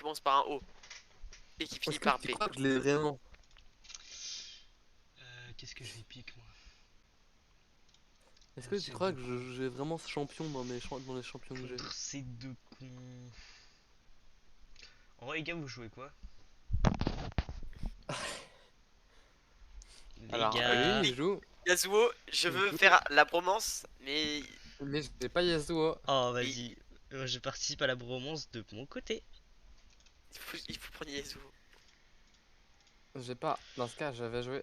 commence par un O et qui finit Est-ce que par tu B. crois que je l'ai vraiment? Qu'est-ce que je lui pique moi? Est-ce que tu Ces crois deux que cons. j'ai vraiment ce champion dans dans les champions que j'ai? Contre ces deux cons. En vrai, les gars, vous jouez quoi? Les Alors, gars. lui, il joue, Yasuo, je il veux joue, faire la bromance, mais mais je sais pas Yasuo. Oh, il, vas-y. Je participe à la bromance de mon côté. il faut prendre Yasuo. J'ai pas. Dans ce cas, j'avais joué.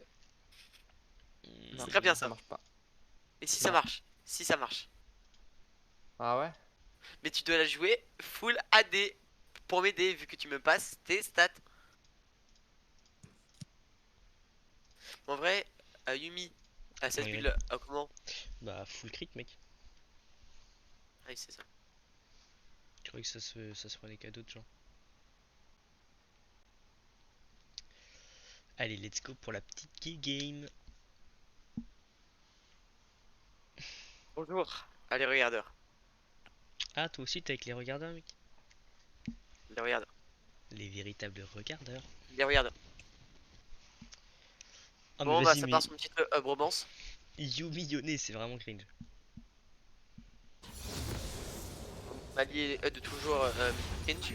C'est Non, très bien ça ça. marche pas. Et si ça Non. marche? Si ça marche. Ah ouais? Mais tu dois la jouer full AD pour m'aider vu que tu me passes tes stats. En vrai, Yumi, à cette Oui, build, comment? bah, full crit, mec. Ah oui, c'est ça. Tu croyais que ça se prenait qu'à d'autres gens? Allez, let's go pour la petite key game. Bonjour, allez regardeurs. Ah, toi aussi, t'es avec les regardeurs, mec? Les regardeurs. Les véritables regardeurs. Les regardeurs. Ah, mais Bon, bah vas-y, ça mais part sur une petite bromance. Yumi Yone, c'est vraiment cringe. Allié de toujours cringe.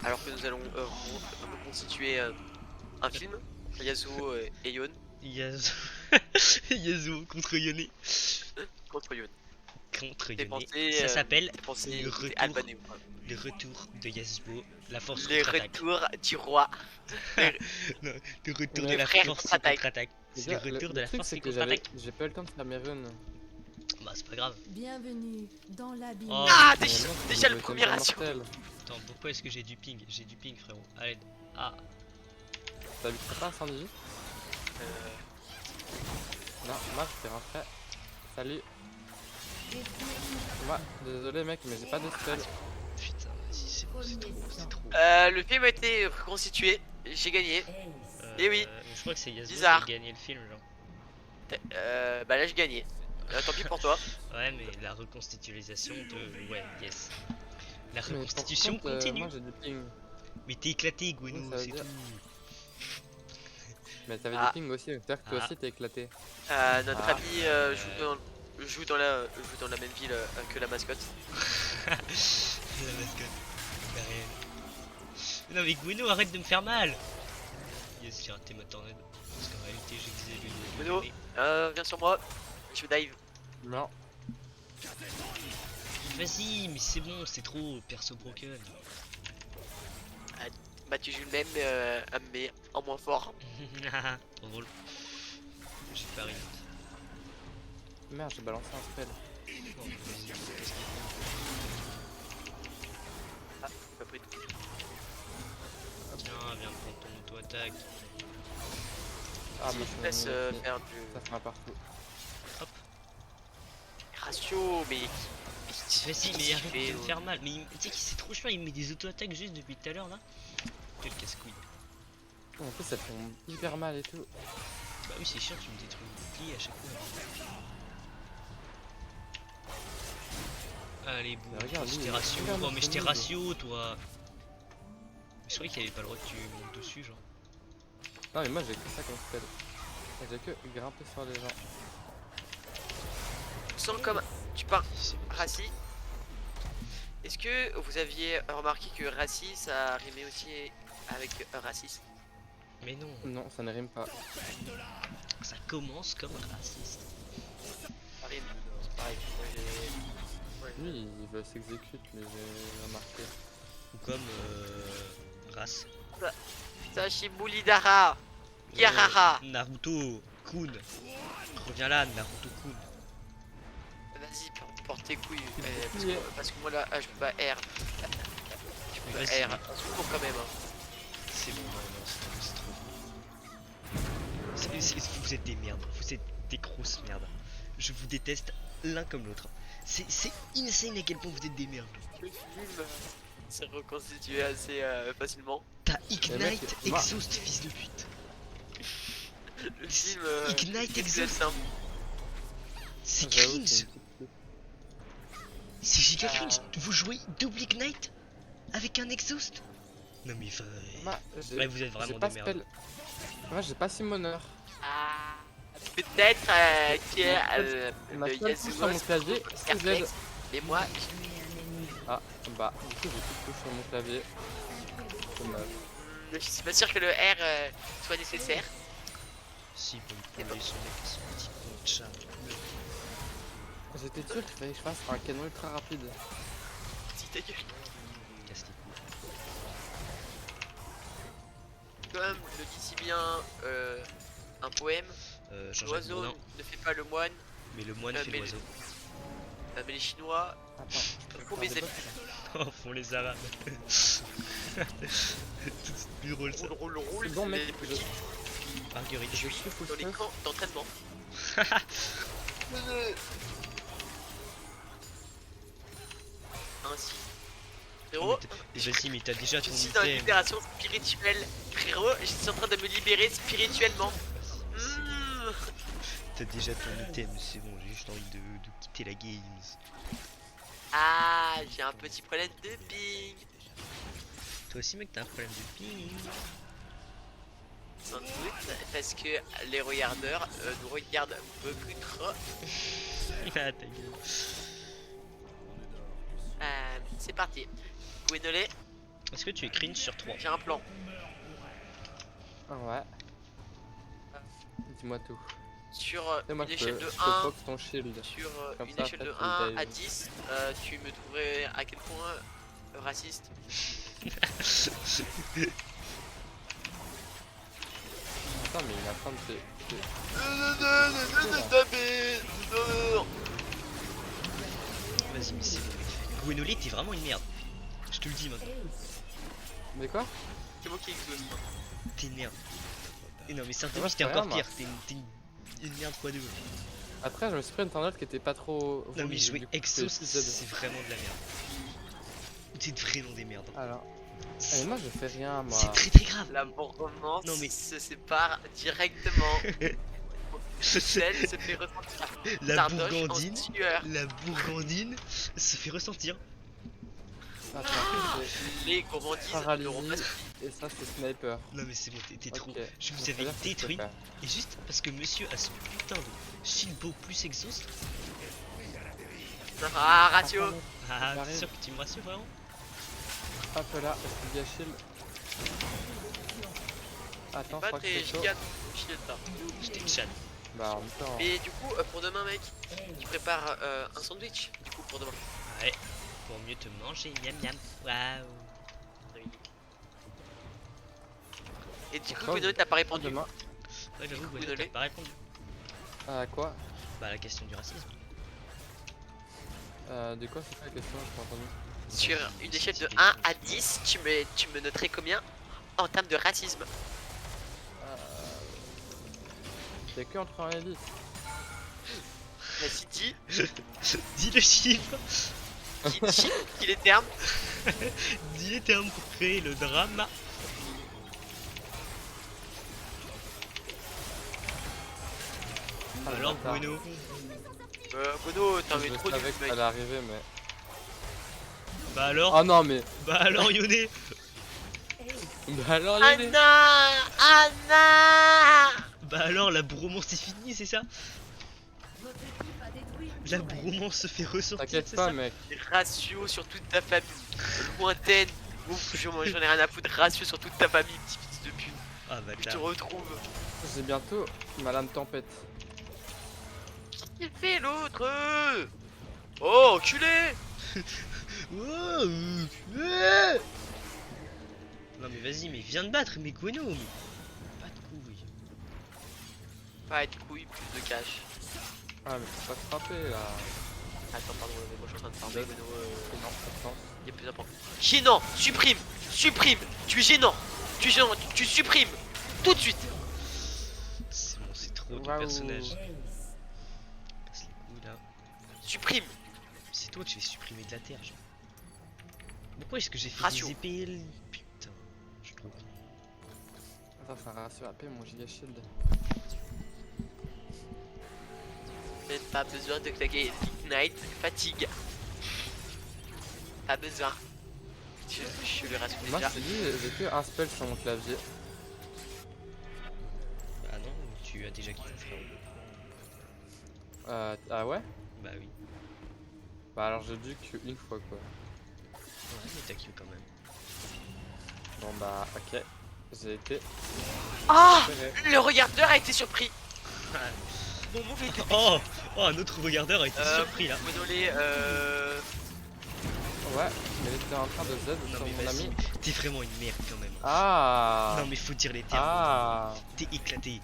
Alors que nous allons reconstituer un film. Yasuo et Yon Yasuo Yasuo contre Yone. contre Yon. Contre T'es Yone. pensé, Ça s'appelle t'es pensé, le t'es retour, albanais ou pas? le retour de Yasuo. La force Les contre-attaque. retours du roi. Les, Non, le retour de Mais la frères force contre-attaque. contre-attaque. les C'est le gars, retour de le la truc force c'est qui que contre-attaque. j'ai pas eu le temps de faire mes runes. Bah, c'est pas grave. Bienvenue dans l'abîme. Oh, Ah, putain. déjà, Normalement, déjà le c'est premier pas ratio. mortel. Attends, pourquoi est-ce que j'ai du ping? J'ai du ping, frérot. Allez. Ah, T'habiterais pas à Saint-Denis? Euh, Non, moi je fais rentrer. Salut. Moi, désolé mec, mais j'ai pas de spell. putain, vas-y, c'est bon, c'est trop, c'est trop. le film a été reconstitué. J'ai gagné. Eh oui. Je crois que c'est Yasuo qui Bizarre. a gagné le film, genre. Bah là j'ai gagné. Tant pis pour toi. Ouais, mais la reconstitution de. Ouais, yes. La Mais reconstitution par contre, continue. moi j'ai du ping. Mais t'es éclaté, Oui, Gwenou, ça veut c'est dire- tout. Mais t'avais Ah. du ping aussi, donc c'est-à-dire que toi Ah. aussi t'es éclaté. Notre Ah. ami joue dans la même ville que la mascotte. La mascotte. La réelle. Non, mais Gwenou, arrête de me faire mal. Yes, j'ai raté ma tornade. Parce qu'en réalité, j'ai visé le. Bruno, viens sur moi. Je dive. Non. Vas-y, mais c'est bon, c'est trop perso broken. Bah tu joues le même mais en moins fort. Trop drôle. J'ai pas rien. Merde, j'ai balancé un spell. Oh, vas-y, qu'est-ce qu'il fait? Pas pris de coup. Tiens, viens prendre ton auto-attaque. Ah, Si moi je te laisse faire du ça fait un partout. ratio, mais. Vas-y, mais arrête de me oh. faire mal. Mais tu sais qu'il c'est trop chiant, il me met des auto-attaques juste depuis tout à l'heure là. Quel casse-couille. En plus, ça tombe hyper mal et tout. Bah oui, c'est chiant, tu me détruis le bouclier à chaque fois. Allez, bon, Mais regarde, lui, j'étais il est ratio. super Oh, mais j'étais disponible. ratio, toi. Mais je croyais qu'il avait pas le droit que tu montes dessus, genre. Non, mais moi j'ai que ça comme spell. J'ai que grimper sur les gens. Sans comme tu pars C'est bon. Rassi. Est-ce que vous aviez remarqué que Rassi ça rimait aussi avec raciste? Mais non, Non, ça ne rime pas. ça commence comme raciste. Ça rime. C'est pareil. Lui, il veut s'exécute, mais j'ai remarqué. Ou comme race. Sashibulidara. Yarara. Naruto Kun. Reviens là, Naruto Kun. Vas-y, porte tes couilles. bouclier. Parce que moi là, je peux pas R. Je peux pas Vas-y. R. Un secours quand même. Hein. C'est bon, non, c'est trop. Vous êtes des merdes, vous êtes des grosses merdes. Je vous déteste l'un comme l'autre. C'est insane à quel point vous êtes des merdes. Le film s'est reconstitué assez facilement. T'as Le mec, Ignite moi- Exhaust, fils de pute. Le film. Ignite c'est Exhaust. simple. C'est J'avoue, cringe. c'est une petite pute. C'est giga cringe. Vous jouez double Ignite avec un Exhaust. Non mais enfin... Moi, j'ai Ouais, vous êtes j'ai vraiment pas des merdes. spell. Moi, j'ai pas Summoner. Ah, peut-être que Ma le seule touche sur mon Yasuo clavier, se c'est Z. perplexe, mais moi, Ah, bah, du coup, j'ai plus de touche sur mon clavier. Dommage. je suis pas sûr que le R soit nécessaire. Si, pour me prendre son mec, son petit con de chat. J'étais sûr qu'il fallait que je fasse un canon ultra rapide. Si ta gueule. Casse les couilles. Comme le dit si bien un poème, Jean-Jacques l'oiseau Bourdin. ne fait pas le moine, Mais le moine fait mais- l'oiseau. mais les Chinois Attends, je peux font faire mes des amis. bugs. Oh, font les arabes. C'est plus drôle ça. Roule, C'est bon, mec, les je, petits Marguerite. je suis full dans les stuff. camps d'entraînement. Ainsi. Frérot, Vas-y, mais t'as déjà je ton suis dans une item. libération spirituelle. Frérot, je suis en train de me libérer spirituellement. Mmh. T'as déjà ton item, c'est bon, j'ai juste envie de quitter la game. Ah, j'ai un petit problème de ping. Toi aussi, mec, t'as un problème de ping. Sans doute, parce que les regardeurs nous regardent beaucoup trop. Ah, ta gueule. C'est parti. Gwénolé, Est-ce que tu es cringe sur 3? j'ai un plan. Ah ouais. Dis-moi tout. Sur Et moi, une je échelle peux, de je peux 1, pop ton shield. sur Comme une ça, échelle de après, tu 1 le à dives. 10, tu me trouverais à quel point raciste. Attends, mais il est en train de Vas-y, mais c'est bon, mec. Gwénolé, t'es vraiment une merde. Je te le dis maintenant. Mais quoi? C'est moi qui exauce. T'es une merde. Et non, mais Moi, Saint-Denis, je t'es fais encore rien, moi. pire. T'es une merde x2. Après, je me suis pris une tornade qui était pas trop. Non, mais voulu, jouer du coup, Exhaust, c'est Z. c'est vraiment de la merde. Vous êtes vraiment des merdes. Alors. Et moi, je fais rien, moi. C'est très très grave. La romance Non, mais- se sépare directement. Celle se fait ressentir. La Tardoche en bourgandine, sueur. la bourgandine se fait ressentir. Attends, c'est Les gourmandises n'auront pas paralysie et ça, c'est sniper. Non mais c'est bon, t'es trop. Ok. Je Donc, vous ça avais veut dire que je peux détruit. faire. Et juste parce que monsieur a son putain de Shilbo plus exhaust. Ah, ratio. Ah, t'es J'arrive. sûr que tu me rassures vraiment? Hop là, je suis shield. Attends, je Pas crois que tes c'est chaud. gigas chill pas. J'étais le chat. Bah, en même temps. Et du coup, pour demain, mec, tu prépares un sandwich. Du coup, pour demain. Ouais. Pour mieux te manger, miam miam. Waouh. Et du coup, Pourquoi Gwénolé, t'as pas répondu. Demain. Ouais, j'avoue, Désolé. Gwénolé, t'as pas répondu. Quoi? Bah, la question du racisme. De quoi c'est quoi la question? J'ai pas entendu. Sur une échelle de 1 à 10, tu me noterais combien en termes de racisme? Y'a que entre 1 et 10. Vas-y, dis, Dis le chiffre. dis les termes. Dis les termes pour créer le drama. Ah, Alors, bâtard. Bruno. Bono, t'en mets Je trop du savais que mec. ça allait arriver, mais. Bah alors. Oh non, mais. Bah alors, Yoné. Bah alors, Lily. Anna, Anna. Bah alors, la bromance c'est fini, c'est ça? La bromance se fait ressortir, T'inquiète c'est pas, ça? mec. Ratio sur toute ta famille. Lointaine. Ouf, j'en ai rien à foutre. Ratio sur toute ta famille, petit fils de pute. Ah Je te bâtard. retrouve. J'ai bientôt ma lame tempête. Qu'est-ce qu'il fait l'autre? Oh, enculé. Oh, non mais vas-y, mais viens de battre, mais Gweno, mais... Pas de couilles. Pas de couilles, plus de cash. Ah, mais faut pas se frapper là. Attends, pardon, mais moi je suis en train de farmer. Dead. Gweno, Non, pas de chance. il y a plus important. Gênant, supprime, supprime. Tu es gênant, tu es gênant, tu supprimes tout de suite. C'est bon, c'est trop de Waouh. personnages. Passe les couilles là. Supprime. C'est toi, tu vas supprimer de la terre, genre. Pourquoi est-ce que j'ai fait Ratio. des épées? Putain, je suis trop con. Attends, c'est un ratio AP, mon giga shield. Même pas besoin de claquer Ignite, fatigue. Pas besoin. Je lui rassure Moi, déjà. je te dis, j'ai que un spell sur mon clavier. Bah non, tu as déjà kiffé frérot. Ah ouais? Bah oui. Bah alors j'ai dû qu'une fois quoi. Ouais, mais t'as kiffé quand même. Bon bah ok, j'ai été Ah, repéré. le regardeur a été surpris. Mon move était Oh, oh, un autre regardeur a été surpris là. Monolé, Ouais, mais il était en train de Z Non sur mais mon vas-y, ami. t'es vraiment une merde quand même. Ah. Non mais faut dire les termes. Ah. T'es éclaté.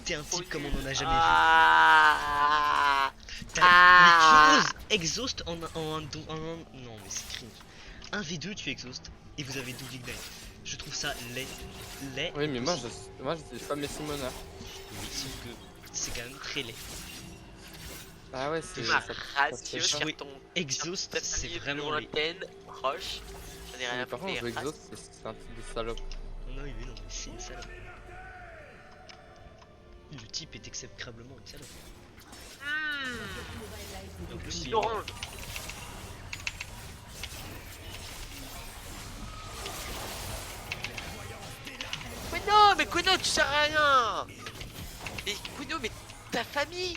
T'es un type comme on en a jamais Ah. vu. T'as Ah. mais tu oses exhaust en non mais c'est cringe. 1v2 tu exhaust et vous avez double ignite. Je trouve ça laid. Oui mais moi j'étais pas mes summoners. Oui, sauf que c'est quand même très laid. Ah ouais c'est Ma ça ratio fait sur chier. ton Exhaust ta c'est famille vraiment laid. lointaine, proche. J'en ai rien Mais à par contre je faire. exhaust c'est un truc de salope. Non mais non mais c'est une salope. Le type est exécrablement une salope. Et en plus il est Orange. Mais non, mais Kuno, tu sers à rien. Mais Kuno, mais ta famille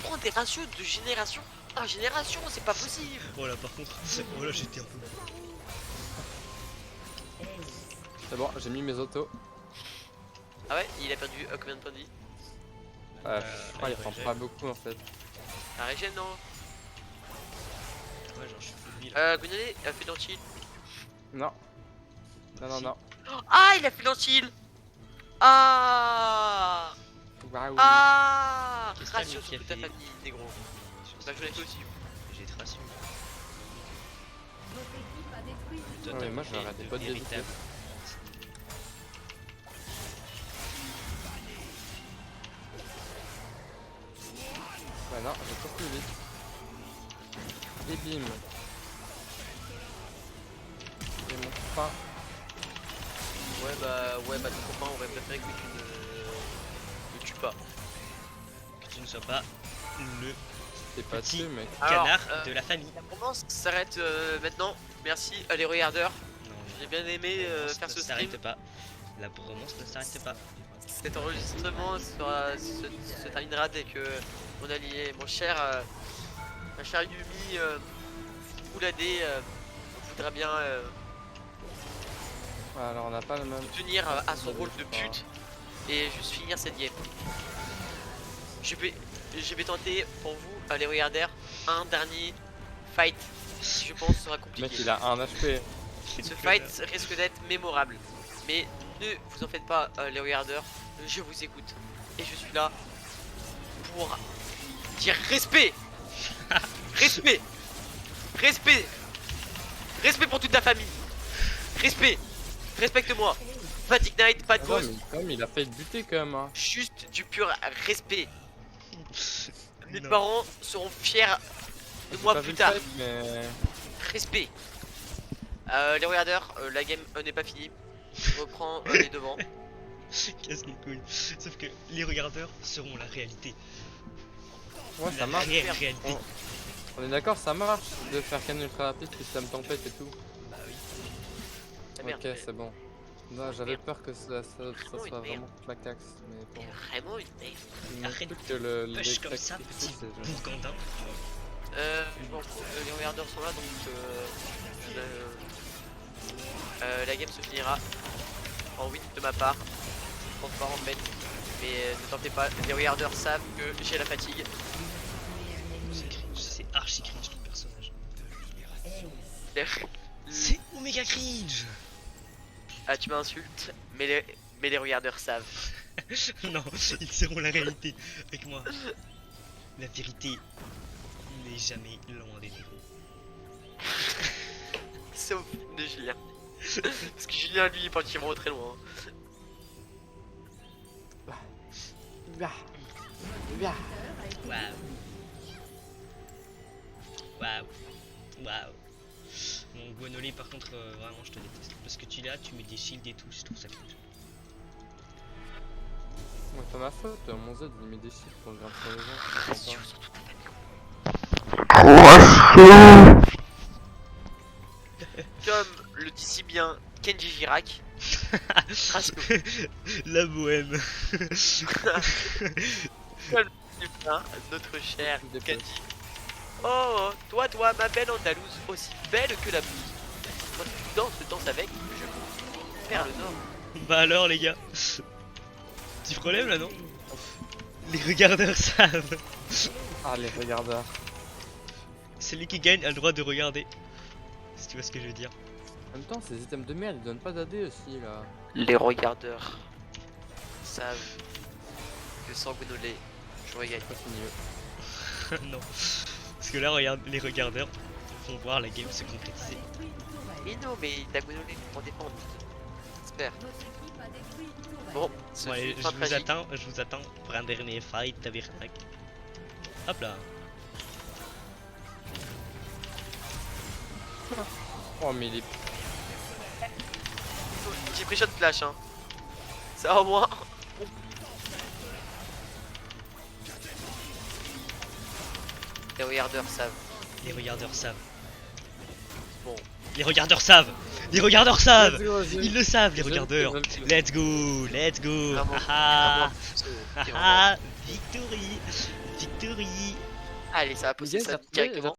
prend des ratios de génération en génération, c'est pas possible. Oh là par contre, oh là j'étais un peu... C'est bon, j'ai mis mes autos. Ah ouais, il a perdu combien de points de vie? Je crois qu'il prend pas beaucoup en fait. La régène, non? Ouais genre je suis full vie là. Gunale a fait l'antil. Non. Non. Ah, il a fait l'antil. Ah. Waouh. Ah. Qu'est-ce Ratio qui sur a toute ta fait famille, négro. Bah, je l'ai fait aussi. J'ai tracé. Votre équipe a détruit. Toi, Ouais, t'as moi, je fait l'arrêtais de pas de véritables- Ouais non, j'ai pas plus vite. Et bim. Et mon pain. Ouais, bah, ton copain aurait préféré que tu ne tues pas. Que tu ne sois pas le T'es pas Petit. dessus mec. Alors, canard de la famille. La romance s'arrête maintenant. Merci à les regardeurs. Non, J'ai bien aimé la bromance faire ne ce stream. s'arrête pas. La bromance ne s'arrête pas. Cet enregistrement se terminera dès que mon allié, ma chère Yumi Ouladé voudra bien Ouais, alors on n'a pas le même. tenir à son rôle de pute et juste finir cette game. Je vais tenter pour vous, les regardeurs, un dernier fight qui je pense sera Le compliqué. mec il a un HP. Ce fight risque d'être mémorable. Mais ne vous en faites pas, les regardeurs, je vous écoute. Et je suis là pour dire respect. Respect. Respect. Respect pour toute ta famille. Respect. Respecte-moi. Pas d'ignite, pas de Ah non, pause. mais quand même, il a failli te buter quand même. Hein. Juste du pur respect. Mes Non. parents seront fiers de J'ai moi pas plus vu le tard. fight, mais. Respect. Les regardeurs, la game n'est pas finie. Je reprends les devants. Casse les couilles. Sauf que les regardeurs seront la réalité. Ouais, La ça marche. réalité. On est d'accord, ça marche de faire canne ultra rapide, système tempête et tout. Bah oui. Ah, merde, Ok, c'est bon. Non, j'avais Merde. peur que ça Vraiment soit une vraiment claquax, mais bon. vraiment une merde. Il manque Arrête plus que le Push comme ça, claquetis, petit c'est- bourgandin. Je m'en fous, les regardeurs sont là donc la game se finira en win de ma part. Je pense pas en fait. Mais ne tentez pas, les regardeurs savent que j'ai la fatigue. C'est cringe, c'est archi cringe ton personnage. Les- C'est Omega cringe. Ah, tu m'insultes, mais les regardeurs savent. Non, ils seront la réalité avec moi. La vérité n'est jamais loin des négros. Sauf de Julien. Parce que Julien, lui, il parti vraiment très loin. Bah. Bah. Waouh. Waouh. Waouh. Mon Guanolé, par contre, vraiment, je te déteste. Parce que tu es là, tu mets des shields et tout, je trouve ça cringe. Ouais, pas ma faute, mon Z il met des chiffres pour le grimper sur les gens. Ratio je comprends sur toute ta famille. Comme si bien Kenji Girac. Parce que La bohème. hein, notre cher Des Kenji. Oh, toi, ma belle Andalouse, aussi belle que la blouse. Quand tu danses avec, je perds le nord. Bah alors les gars. Petit problème là non? Les regardeurs savent. Ah, les regardeurs. Celui qui gagne a le droit de regarder. Si tu vois ce que je veux dire. En même temps, ces items de merde, ils donnent pas d'AD aussi là. Les regardeurs savent que sans Gonolé, j'aurais gagné. Ça c'est mieux. Non. Parce que là, regarde, les regardeurs vont voir la game se concrétiser. Mais non, mais t'as Gonolé pour défendre. J'espère. Bon, ce Bon, allez, fut fin tragique. je vous attends pour un dernier fight tabernacle. Hop là. Oh, mais il est. J'ai pris shot flash, hein. Ça au moins. Les regardeurs savent. Les regardeurs savent. Bon, Les regardeurs savent. Les regardeurs savent. Let's go, Ils le savent, les Je le regardeurs. fais, je le Let's go, let's go. vraiment, Ah vraiment, ah, victory, victory. allez, ça va pousser Les gars, ça j'ai retrouvé- directement.